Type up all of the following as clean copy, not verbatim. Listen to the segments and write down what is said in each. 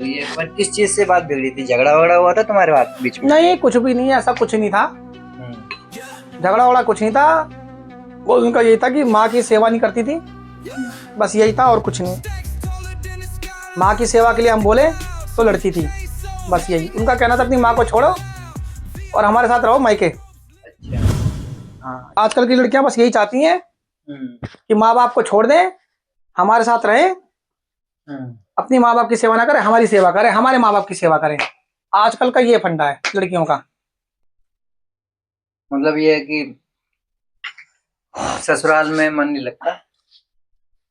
ये पर किस चीज से बात बिगड़ी थी? झगड़ा वगड़ा हुआ था तुम्हारे बात बीच में? नहीं, कुछ भी नहीं, ऐसा कुछ नहीं था। झगड़ा वगड़ा कुछ नहीं था। वो उनका यही था कि माँ की सेवा नहीं करती थी, बस यही था और कुछ नहीं। माँ की सेवा के लिए हम बोले तो लड़ती थी, बस यही उनका कहना था। अपनी माँ को छोड़ो और हमारे साथ रहो मायके। अच्छा। हाँ, आजकल की लड़कियां बस यही चाहती हैं कि माँ बाप को छोड़ दें, हमारे साथ रहें, अपनी माँ बाप की सेवा ना करें, हमारी सेवा करें, हमारे माँ बाप की सेवा करें। आजकल का ये फंडा है लड़कियों का। मतलब ये है कि ससुराल में मन नहीं लगता।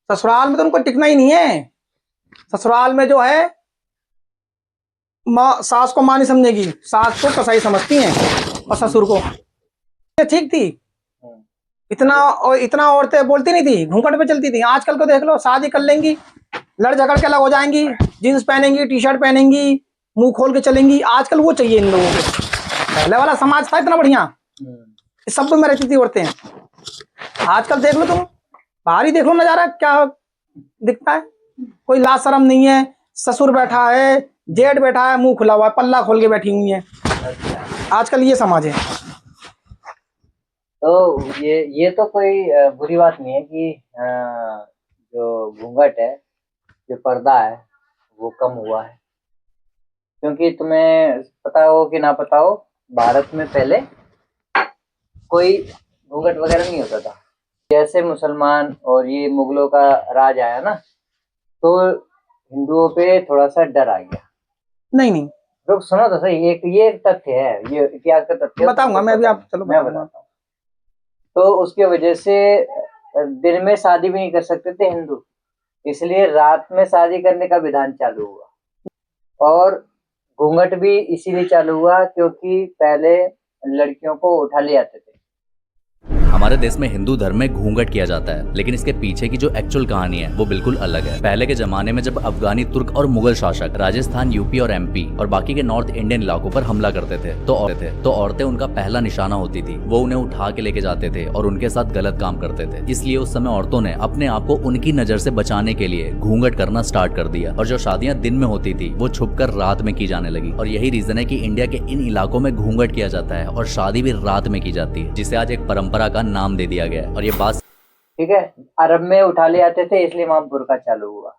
ससुराल में तो उनको टिकना ही नहीं है। ससुराल में जो है माँ, सास को माँ नहीं समझेगी, सास को कसाई समझती हैं, और ससुर को। ये ठीक थी, इतना औरतें बोलती नहीं थी, घूंघट पे चलती थी। आजकल को देख लो, शादी कर लेंगी, लड़ झगड़ के अलग हो जाएंगी, जीन्स पहनेंगी, टी शर्ट पहनेंगी, मुंह खोल के चलेंगी। आजकल वो चाहिए इन लोगों को। पहले वाला समाज था इतना बढ़िया, इस सब में रहती थी औरतें। आजकल देख लो तुम, बाहर ही देख लो नजारा क्या दिखता है। कोई लाज शर्म नहीं है, ससुर बैठा है, जेठ बैठा है, मुंह खुला हुआ है, पल्ला खोल के बैठी हुई है। आजकल ये समाज है। तो ये तो कोई बुरी बात नहीं है कि जो घूंघट है, जो पर्दा है, वो कम हुआ है। क्योंकि तुम्हें पता हो कि ना पता हो, भारत में पहले कोई घूंघट वगैरह नहीं होता था। जैसे मुसलमान और ये मुगलों का राज आया ना, तो हिंदुओं पे थोड़ा सा डर आ गया। नहीं, लोग सुनो तो सही, ये एक तथ्य है, ये इतिहास का तथ्य है। बताऊंगा मैं अभी, आप चलो मैं बताता हूँ। तो उसकी वजह से दिन में शादी भी नहीं कर सकते थे हिंदू, इसलिए रात में शादी करने का विधान चालू हुआ। और घूंघट भी इसीलिए चालू हुआ क्योंकि पहले लड़कियों को उठा ले जाते थे। हमारे देश में हिंदू धर्म में घूंघट किया जाता है, लेकिन इसके पीछे की जो एक्चुअल कहानी है वो बिल्कुल अलग है। पहले के जमाने में जब अफगानी, तुर्क और मुगल शासक राजस्थान, यूपी और एमपी और बाकी के नॉर्थ इंडियन इलाकों पर हमला करते थे तो औरतें उनका पहला निशाना होती थी। वो उन्हें उठा के लेके जाते थे और उनके साथ गलत काम करते थे। इसलिए उस समय औरतों ने अपने आप को उनकी नजर से बचाने के लिए घूंघट करना स्टार्ट कर दिया, और जो शादियां दिन में होती थी वो छुपकर रात में की जाने लगी। और यही रीजन है कि इंडिया के इन इलाकों में घूंघट किया जाता है और शादी भी रात में की जाती है, जिसे आज एक परंपरा का नाम दे दिया गया है। और ये बात ठीक है, अरब में उठा ले आते थे, इसलिए वहां बुर्का चालू हुआ।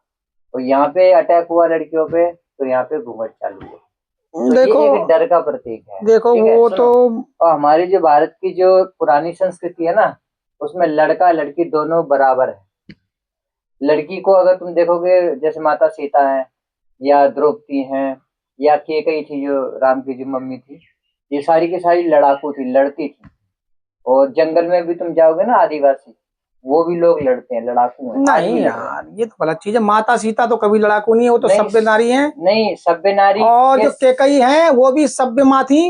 तो यहाँ पे अटैक हुआ लड़कियों पे, तो यहाँ पे घूंघट चालू हुआ। तो देखो, ये एक डर का प्रतीक है। देखो वो तो, और हमारी जो भारत की जो पुरानी संस्कृति है ना, उसमें लड़का लड़की दोनों बराबर है। लड़की को अगर तुम देखोगे, जैसे माता सीता है या द्रौपदी हैं या कैकेयी थी जो राम की जो मम्मी थी, ये सारी की सारी लड़ाकू थी, लड़ती थी। और जंगल में भी तुम जाओगे ना, आदिवासी, वो भी लोग लड़ते हैं, लड़ाकू हैं। नहीं यार, ये तो गलत चीज है। माता सीता तो कभी लड़ाकू नहीं है, वो तो सभ्य नारी है। नहीं, सभ्य नारी। और जो कैकेयी है वो भी सभ्य माँ थी,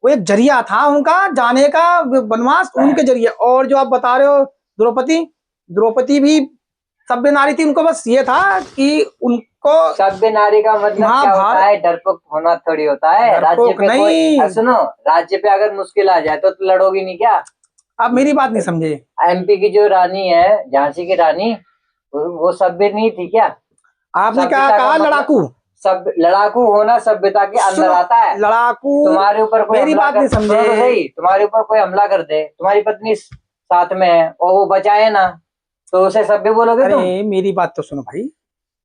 वो एक जरिया था उनका जाने का, वनवास उनके जरिए। और जो आप बता रहे हो द्रौपदी, द्रौपदी भी सभ्य नारी थी। उनको बस ये था कि उनको, सभ्य नारी का मतलब क्या होता है? डरपोक होना थोड़ी होता है। राज्य पे नहीं, सुनो, राज्य पे अगर मुश्किल आ जाए तो लड़ोगी नहीं क्या? आप मेरी बात नहीं समझे। एमपी की जो रानी है, झांसी की रानी, वो सभ्य नहीं थी क्या? आपने क्या कहा? लड़ाकू। सब लड़ाकू होना सभ्यता के अंदर आता है। लड़ाकू, तुम्हारे ऊपर कोई मेरी बात नहीं समझे। सही, तुम्हारे ऊपर कोई हमला कर दे, तुम्हारी पत्नी साथ में है और वो बचाए ना, तो उसे सभ्य बोलोगे तुम? अरे मेरी बात तो सुनो भाई,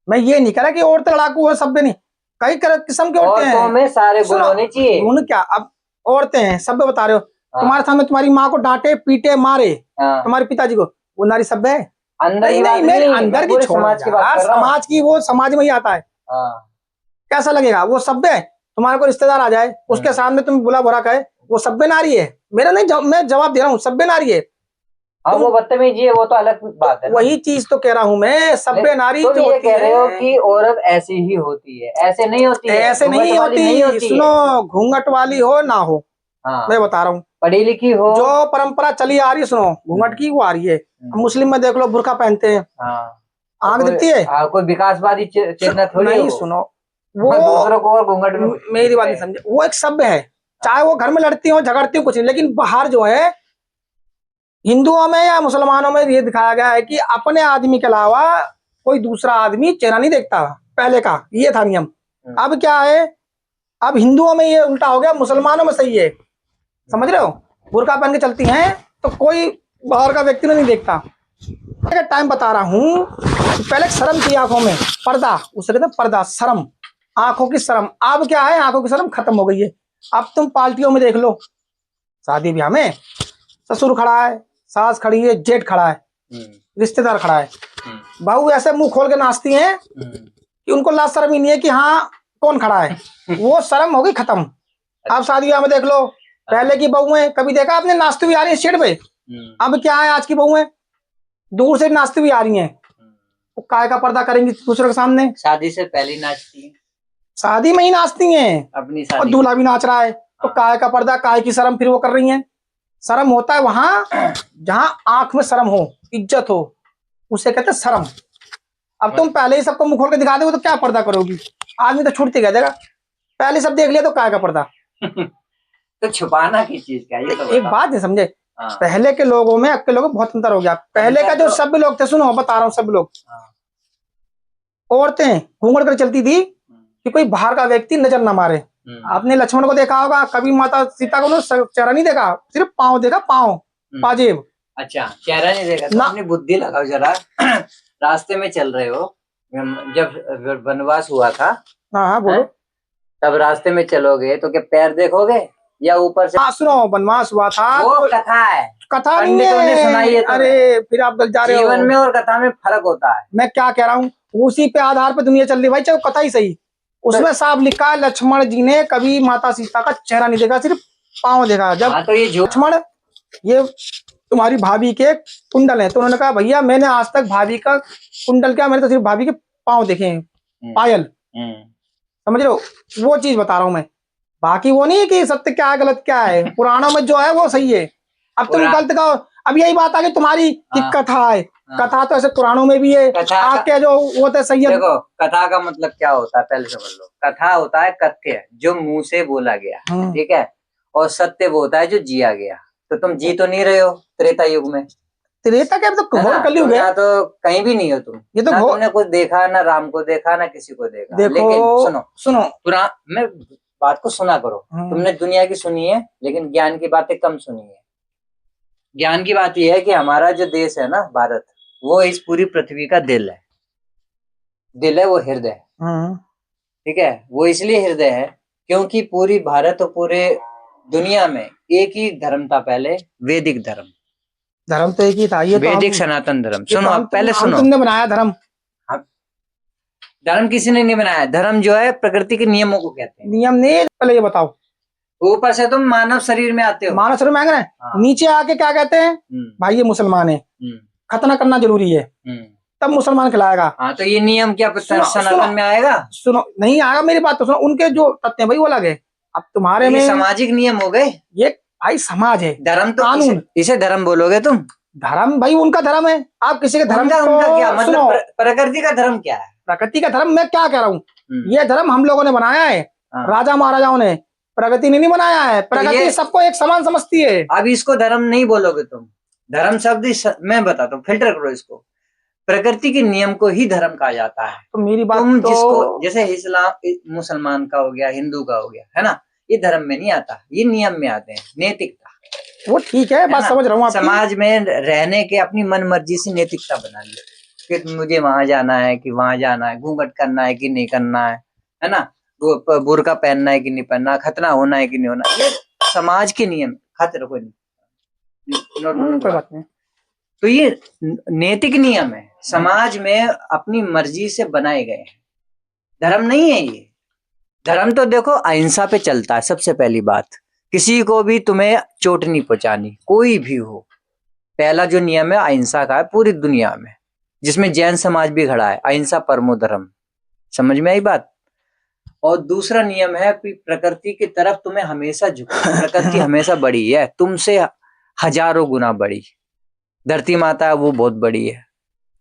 मैं ये नहीं कह रहा कि औरतें लड़ाकू हो, सभ्य नहीं। कई किस्म के औरतें हैं। औरतों में सारे गुण होने चाहिए। गुण क्या? अब औरतें हैं, सभ्य बता रहे हो। तुम्हारे सामने तुम्हारी माँ को डांटे, पीटे, मारे, तुम्हारे पिताजी को, वो नारी सभ्य है? अंदर नहीं, मेरे अंदर की समाज की बात, समाज की, वो समाज में ही आता है। कैसा लगेगा? वो सभ्य है? तुम्हारे को रिश्तेदार आ जाए, उसके सामने तुम बुला भरा कहे, वो सभ्य नारी है? मेरा नहीं, मैं जवाब दे रहा हूँ, सभ्य नारी है। वो बदतमीजी है, वो तो अलग बात है। वही चीज तो कह रहा हूँ मैं, सभ्य नारी तो जो ये कह रहे हो कि औरत ऐसी ही होती है? ऐसे नहीं होती है, ऐसे नहीं होती। सुनो, घूंघट वाली हो ना हो, मैं बता रहा हूँ, पढ़ी लिखी हो, जो परंपरा चली आ रही है, सुनो, घूंघट की वो आ रही है। मुस्लिम में देख लो, बुर्का पहनते हैं, आंख दिखती है। कोई विकासवादी चेतना थोड़ी नहीं। सुनो, वो दूसरों को घूंघट में, मेरी बात नहीं समझे। वो एक सभ्य है, चाहे वो घर में लड़ती हो, झगड़ती हो, कुछ नहीं। लेकिन बाहर जो है, हिंदुओं में या मुसलमानों में ये दिखाया गया है कि अपने आदमी के अलावा कोई दूसरा आदमी चेहरा नहीं देखता। पहले का ये था नियम। अब क्या है, अब हिंदुओं में ये उल्टा हो गया, मुसलमानों में सही है, समझ रहे हो। बुर्का पहन के चलती हैं तो कोई बाहर का व्यक्ति नहीं देखता। टाइम बता रहा हूँ, पहले शर्म थी आंखों में, पर्दा, उसे कहते हैं पर्दा, शर्म, आंखों की शर्म। अब क्या है, आंखों की शर्म खत्म हो गई है। अब तुम पार्टियों में देख लो, शादी ब्याह में ससुर खड़ा है, सास खड़ी है, जेठ खड़ा है, रिश्तेदार खड़ा है, बहू ऐसे मुंह खोल के नाचती हैं कि उनको लाज शर्म ही नहीं है कि हाँ कौन खड़ा है, वो शर्म हो गई खत्म। अब शादी ब्याह में देख लो, पहले की बहुएं कभी देखा आपने नाचती हुई आ रही है स्टेज पे, अब क्या है, आज की बहुएं दूर से नाचती हुई आ रही हैं, तो काय का पर्दा करेंगी दूसरे के सामने। शादी से पहले नाचती है, शादी में ही नाचती हैं, अपनी और शादी दूल्हा भी नाच रहा है, तो काय का पर्दा, काय की शर्म फिर वो कर रही हैं। शर्म होता है वहां जहां आंख में शर्म हो, इज्जत हो, उसे कहते हैं शर्म। अब तुम पहले ही सबको मुंह खोल के दिखा दोगे तो क्या पर्दा करोगी, आदमी तो छूटती गया जाएगा, पहले सब देख लिया तो काय का पर्दा। तो छुपाना किस चीज का, ये तो एक बात नहीं समझे, हाँ। पहले के लोगों में अब के लोगों में बहुत अंतर हो गया। पहले का जो सब लोग थे, सुनो बता रहा हूँ, सब लोग, औरतें घूंघट कर चलती थी कि कोई बाहर का व्यक्ति नजर ना मारे। आपने लक्ष्मण को देखा होगा, कभी माता सीता को चेहरा नहीं देखा, सिर्फ पांव देखा, पांव, पाजेब। अच्छा, चेहरा नहीं देखा तो अपनी बुद्धि लगाओ जरा। रास्ते में चल रहे हो, जब वनवास हुआ था, हाँ बोलो, तब रास्ते में चलोगे तो क्या पैर देखोगे या ऊपर से? हाँ सुनो, वनवास हुआ था, वो कथा है, कथा नहीं पंडितों ने सुनाई है है। अरे फिर आप गल जा रहे हो, जीवन में और कथा में फर्क होता है। मैं क्या कह रहा हूँ, उसी पे आधार पे दुनिया चल रही भाई, चाहे कथा ही सही, उसमें साफ लिखा है लक्ष्मण जी ने कभी माता सीता का चेहरा नहीं देखा, सिर्फ पांव देखा। जब तो ये लक्ष्मण, ये तुम्हारी भाभी के कुंडल है, तो उन्होंने कहा भैया मैंने आज तक भाभी का कुंडल क्या, मैंने तो सिर्फ भाभी के पांव देखे हैं, पायल, समझ रहे हो, वो चीज बता रहा हूं मैं। बाकी वो नहीं है कि सत्य क्या है गलत क्या है, पुराणों में जो है वो सही है। अब तुम गलत कहो, अब यही बात आ गई तुम्हारी कि कथा है, कथा तो ऐसे पुराणों में भी है, आपके जो वो तो सही है। देखो कथा का मतलब क्या होता है पहले समझ लो। कथा होता है कथ्य, जो मुंह से बोला गया, ठीक है, और सत्य वो होता है जो जिया गया। तो तुम जी तो नहीं रहे हो त्रेता युग में, त्रेता क्या तो घोर कलयुग है, तो कहीं भी नहीं हो तुम, ये तो ना तुमने कुछ देखा, ना राम को देखा, ना किसी को देखा। देखो, लेकिन सुनो मैं बात को सुना करो, तुमने दुनिया की सुनी है लेकिन ज्ञान की बातें कम सुनी है। ज्ञान की बात यह है कि हमारा जो देश है ना भारत, वो इस पूरी पृथ्वी का दिल है, दिल है वो हृदय है, ठीक है। वो इसलिए हृदय है क्योंकि पूरी भारत और पूरे दुनिया में एक ही धर्म था पहले, वैदिक धर्म। धर्म तो एक ही था, ये वैदिक सनातन धर्म। सुनो, आप पहले सुनो, तुमने बनाया धर्म, धर्म किसी ने नहीं बनाया। धर्म जो है प्रकृति के नियमों को कहते हैं। नियम नहीं, पहले ये बताओ, ऊपर से तुम मानव शरीर में आते हो, मानव शरीर में आए, नीचे आके क्या कहते हैं, भाई ये मुसलमान है, खतना करना जरूरी है, तब मुसलमान खिलाएगा। हाँ, तो ये नियम क्या सनातन में आएगा? सुनो, नहीं आएगा, मेरी बात तो सुनो, उनके जो तथ्य है भाई वो अलग है। अब तुम्हारे में सामाजिक नियम हो गए, ये भाई समाज है, धर्म तो कानून, इसे धर्म बोलोगे तुम? धर्म भाई उनका धर्म है, आप किसी के धर्म का को क्या मतलब? प्रकृति का धर्म क्या है? प्रकृति का धर्म मैं क्या कह रहा हूँ, ये धर्म हम लोगों ने बनाया है, राजा महाराजाओं ने, प्रगति ने नहीं बनाया है। प्रगति सबको एक समान समझती है। अब इसको धर्म नहीं बोलोगे तुम, धर्म शब्द मैं बताता हूँ, फिल्टर करो इसको। प्रकृति के नियम को ही धर्म कहा जाता है। तो मेरी बात तुम तो जिसको, जैसे इस्लाम मुसलमान का हो गया, हिंदू का हो गया, है ना, ये धर्म में नहीं आता, ये नियम में आते हैं, नैतिकता। वो ठीक है, बात समझ रहा हूँ। समाज में रहने के अपनी मन मर्जी से नैतिकता बना ली कि मुझे वहां जाना है कि वहां जाना है, घूंघट करना है कि नहीं करना है ना, बुर्का पहनना है कि नहीं पहनना, खतना होना है कि नहीं होना, ये समाज के नियम, खतरे कोई नहीं, कोई बात नहीं। तो ये नैतिक नियम है, समाज में अपनी मर्जी से बनाए गए हैं, धर्म नहीं है ये। धर्म तो देखो अहिंसा पे चलता है। सबसे पहली बात, किसी को भी तुम्हें चोट नहीं पहुंचानी, कोई भी हो। पहला जो नियम है अहिंसा का है पूरी दुनिया में, जिसमें जैन समाज भी खड़ा है, अहिंसा परमो धर्म। समझ में आई बात? और दूसरा नियम है प्रकृति की तरफ तुम्हें हमेशा झुको। प्रकृति हमेशा बड़ी है, तुमसे हजारों गुना बड़ी। धरती माता वो बहुत बड़ी है।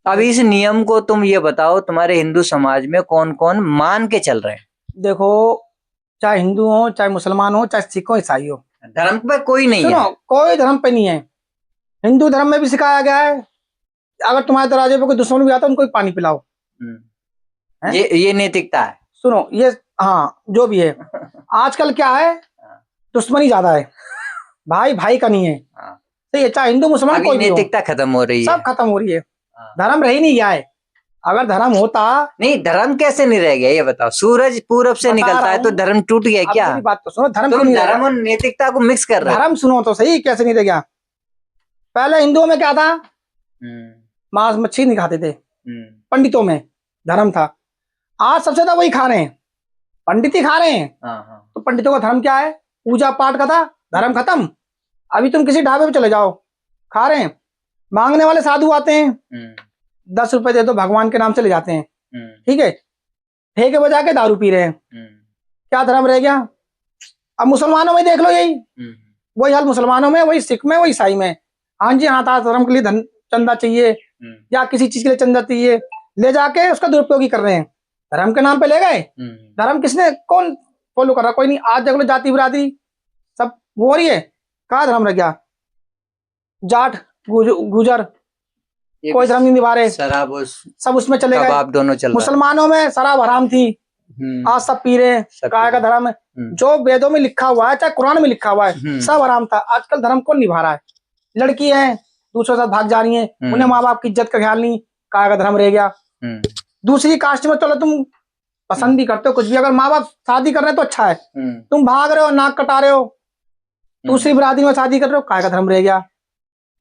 अब इस नियम को तुम ये बताओ, तुम्हारे हिंदू समाज में कौन कौन मान के चल रहे हैं? देखो, चाहे हिंदू हो, चाहे मुसलमान हो, चाहे सिख हो, ईसाई हो, धर्म पे कोई नहीं है। कोई धर्म पे नहीं है। हिंदू धर्म में भी सिखाया गया है, अगर तुम्हारे दरवाजे पे कोई दुश्मन भी आता है उनको पानी पिलाओ। ये नैतिकता है। सुनो, ये हाँ जो भी है। आजकल क्या है, दुश्मनी ज्यादा है, भाई भाई का नहीं है। हाँ। सही है, चाहे हिंदू मुसलमान अभी कोई भी हो, नैतिकता खत्म हो रही है। सब खत्म हो रही है। हाँ। धर्म रह ही नहीं गया है। अगर धर्म होता, नहीं, धर्म कैसे नहीं रह गया ये बताओ? सूरज पूरब से बता निकलता रहा है तो हूँ। धर्म टूट गया अब क्या? मेरी बात तो सुनो, धर्म क्यों तुम नहीं रह धर्म गया? और नैतिकता को मिक्स कर रहे हो। धर्म सुनो तो सही, कैसे नहीं रह गया? पहले हिंदुओं में क्या था, मांस मच्छी नहीं खाते थे। पंडितों में धर्म था। आज सबसे ज्यादा वही खा रहे हैं, पंडित ही खा रहे हैं। हाँ। तो पंडितों का धर्म क्या है? पूजा पाठ का था, धर्म खत्म। अभी तुम किसी ढाबे पे चले जाओ, खा रहे हैं, मांगने वाले साधु आते हैं, 10 रुपए दे दो भगवान के नाम से ले जाते हैं, ठीक है, ठेके बजा के दारू पी रहे हैं। क्या धर्म रह गया? अब मुसलमानों में देख लो, यही वही हाल मुसलमानों में, वही सिख में, वही ईसाई में। हाँ जी हाँ था, धर्म के लिए धन चंदा चाहिए या किसी चीज के लिए चंदा चाहिए, ले जाके उसका दुरुपयोग ही कर रहे हैं। धर्म के नाम पे ले गए। धर्म किसने, कौन फॉलो कर रहा? कोई नहीं। आज देख लो, जाति बिरादरी सब वो हो रही है। कहाँ धर्म रह गया? जाट गुजर कोई धर्म नहीं निभा रहे, शराब सब उसमें चले गए। कबाब दोनों चल रहा है। मुसलमानों में शराब हराम थी, आज सब पी रहे हैं। काय का धर्म है? जो वेदों में लिखा हुआ है, चाहे कुरान में लिखा हुआ है, सब हराम था। आजकल धर्म कौन निभा रहा है? लड़की है, दूसरे साथ भाग जा रही है, उन्हें माँ बाप की इज्जत का ख्याल नहीं, काय का धर्म रह गया। दूसरी कास्ट में चलो तुम पसंद भी करते हो कुछ भी, अगर माँ बाप शादी कर रहे हैं तो अच्छा है, तुम भाग रहे हो, नाक कटा रहे हो, दूसरी बिरादरी में शादी कर रहे हो, काय का धर्म रह गया?